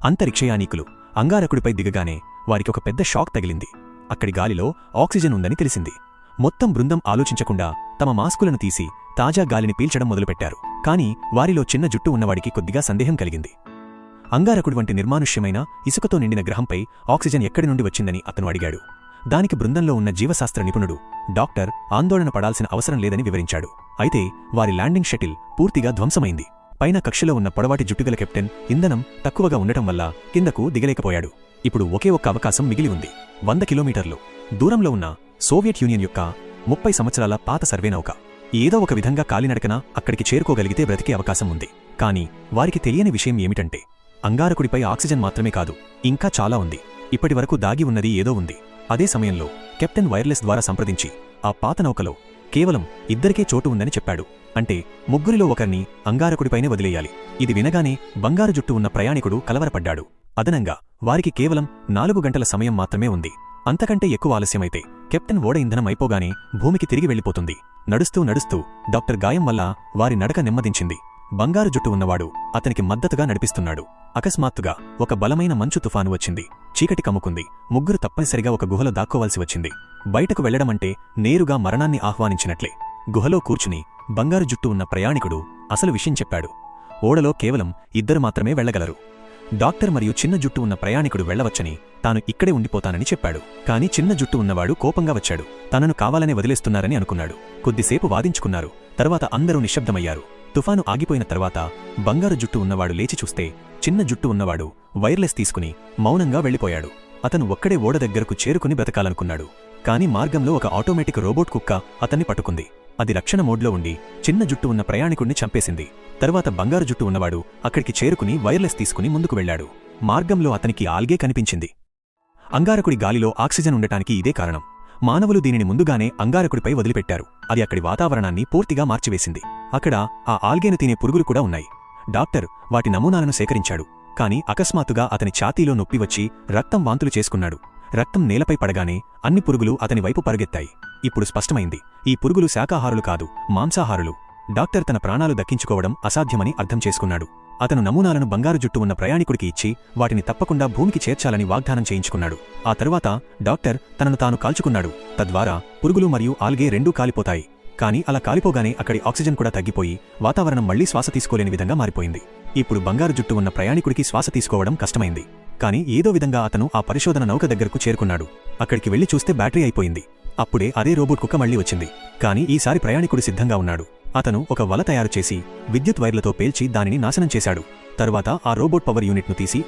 అంతరిక్షయానీకులు అంగారకుడిపై దిగగానే వారికొక పెద్ద షాక్ తగిలింది. అక్కడి గాలిలో ఆక్సిజన్ ఉందని తెలిసింది. మొత్తం బృందం ఆలోచించకుండా తమ మాస్కులను తీసి తాజా గాలిని పీల్చడం మొదలుపెట్టారు. కాని వారిలో చిన్న జుట్టు ఉన్నవాడికి కొద్దిగా సందేహం కలిగింది. అంగారకుడి వంటి నిర్మానుష్యమైన ఇసుకతో నిండిన గ్రహంపై ఆక్సిజన్ ఎక్కడి నుండి వచ్చిందని అతను అడిగాడు. దానికి బృందంలో ఉన్న జీవశాస్త్ర నిపుణుడు డాక్టర్ ఆందోళన పడాల్సిన అవసరం లేదని వివరించాడు. అయితే వారి ల్యాండింగ్ షటిల్ పూర్తిగా ధ్వంసమైంది. పైన కక్షలో ఉన్న పొడవాటి జుట్టుగల కెప్టెన్ ఇంధనం తక్కువగా ఉండటం వల్ల కిందకు దిగలేకపోయాడు. ఇప్పుడు ఒకే ఒక్క అవకాశం మిగిలి ఉంది. 100 కిలోమీటర్లు దూరంలో ఉన్న సోవియట్ యూనియన్ యొక్క 30 సంవత్సరాల పాత సర్వేనౌక. ఏదో ఒక విధంగా కాలినడకన అక్కడికి చేరుకోగలిగితే బ్రతికే అవకాశం ఉంది. కాని వారికి తెలియని విషయం ఏమిటంటే అంగారకుడిపై ఆక్సిజన్ మాత్రమే కాదు, ఇంకా చాలా ఉంది. ఇప్పటివరకు దాగి ఉన్నది ఏదో ఉంది. అదే సమయంలో కెప్టెన్ వైర్లెస్ ద్వారా సంప్రదించి ఆ పాత నౌకలో కేవలం 2కే చోటు ఉందని చెప్పాడు. అంటే ముగ్గురిలో ఒకరిని అంగారకుడిపైనే వదిలేయాలి. ఇది వినగానే బంగారు జుట్టు ఉన్న ప్రయాణికుడు కలవరపడ్డాడు. అదనంగా వారికి కేవలం 4 గంటల సమయం మాత్రమే ఉంది. అంతకంటే ఎక్కువ ఆలస్యమైతే కెప్టెన్ ఓడ ఇంధనం అయిపోగానే భూమికి తిరిగి వెళ్లిపోతుంది. నడుస్తూ నడుస్తూ డాక్టర్ గాయం వల్ల వారి నడక నెమ్మదించింది. బంగారు జుట్టు ఉన్నవాడు అతనికి మద్దతుగా నడిపిస్తున్నాడు. అకస్మాత్తుగా ఒక బలమైన మంచు తుఫాను వచ్చింది. చీకటి కమ్ముకుంది. ముగ్గురు తప్పనిసరిగా ఒక గుహలో దాక్కోవాల్సి వచ్చింది. బయటకు వెళ్లడమంటే నేరుగా మరణాన్ని ఆహ్వానించినట్లే. గుహలో కూర్చుని బంగారు జుట్టు ఉన్న ప్రయాణికుడు అసలు విషయం చెప్పాడు. ఓడలో కేవలం 2 మాత్రమే వెళ్లగలరు. డాక్టర్ మరియు చిన్న జుట్టు ఉన్న ప్రయాణికుడు వెళ్లవచ్చని, తాను ఇక్కడే ఉండిపోతానని చెప్పాడు. కాని చిన్న జుట్టు ఉన్నవాడు కోపంగా వచ్చాడు. తనను కావాలనే వదిలేస్తున్నారని అనుకున్నాడు. కొద్దిసేపు వాదించుకున్నారు. తర్వాత అందరూ నిశ్శబ్దమయ్యారు. తుఫాను ఆగిపోయిన తర్వాత బంగారు జుట్టు ఉన్నవాడు లేచి చూస్తే చిన్న జుట్టు ఉన్నవాడు వైర్లెస్ తీసుకుని మౌనంగా వెళ్లిపోయాడు. అతను ఒక్కడే ఓడ దగ్గరకు చేరుకుని బ్రతకాలనుకున్నాడు. కాని మార్గంలో ఒక ఆటోమేటిక్ రోబోట్ కుక్క అతన్ని పట్టుకుంది. అది రక్షణ మోడ్లో ఉండి చిన్న జుట్టు ఉన్న ప్రయాణికుడిని చంపేసింది. తర్వాత బంగారు జుట్టు ఉన్నవాడు అక్కడికి చేరుకుని వైర్లెస్ తీసుకుని ముందుకు వెళ్లాడు. మార్గంలో అతనికి ఆల్గే కనిపించింది. అంగారకుడి గాలిలో ఆక్సిజన్ ఉండటానికి ఇదే కారణం. మానవులు దీనిని ముందుగానే అంగారకుడిపై వదిలిపెట్టారు. అది అక్కడి వాతావరణాన్ని పూర్తిగా మార్చివేసింది. అక్కడ ఆ ఆల్గేను తినే పురుగులు కూడా ఉన్నాయి. డాక్టర్ వాటి నమూనాలను సేకరించాడు. కాని అకస్మాత్తుగా అతని ఛాతీలో నొప్పి వచ్చి రక్తం వాంతులు చేసుకున్నాడు. రక్తం నేలపై పడగానే అన్ని పురుగులు అతని వైపు పరుగెత్తాయి. ఇప్పుడు స్పష్టమైంది, ఈ పురుగులు శాకాహారులు కాదు, మాంసాహారులు. డాక్టర్ తన ప్రాణాలు దక్కించుకోవడం అసాధ్యమని అర్థం చేసుకున్నాడు. అతను నమూనాలను బంగారు జుట్టు ఉన్న ప్రయాణికుడికి ఇచ్చి వాటిని తప్పకుండా భూమికి చేర్చాలని వాగ్దానం చేయించుకున్నాడు. ఆ తరువాత డాక్టర్ తనను తాను కాల్చుకున్నాడు. తద్వారా పురుగులు మరియు ఆల్గే రెండూ కాలిపోతాయి. కాని అలా కాలిపోగానే అక్కడి ఆక్సిజన్ కూడా తగ్గిపోయి వాతావరణం మళ్లీ శ్వాస తీసుకోలేని విధంగా మారిపోయింది. ఇప్పుడు బంగారు జుట్టు ఉన్న ప్రయాణికుడికి శ్వాస తీసుకోవడం కష్టమైంది. కాని ఏదో విధంగా అతను ఆ పరిశోధన నౌక దగ్గరకు చేరుకున్నాడు. అక్కడికి వెళ్లి చూస్తే బ్యాటరీ అయిపోయింది. అప్పుడే అదే రోబోట్ కుక్క మళ్లీ వచ్చింది. కాని ఈసారి ప్రయాణికుడు సిద్ధంగా ఉన్నాడు. అతను ఒక వల తయారు చేసి విద్యుత్ వైర్లతో పేల్చి దానిని నాశనం చేశాడు. తరువాత ఆ రోబోట్ పవర్ యూనిట్ను తీసి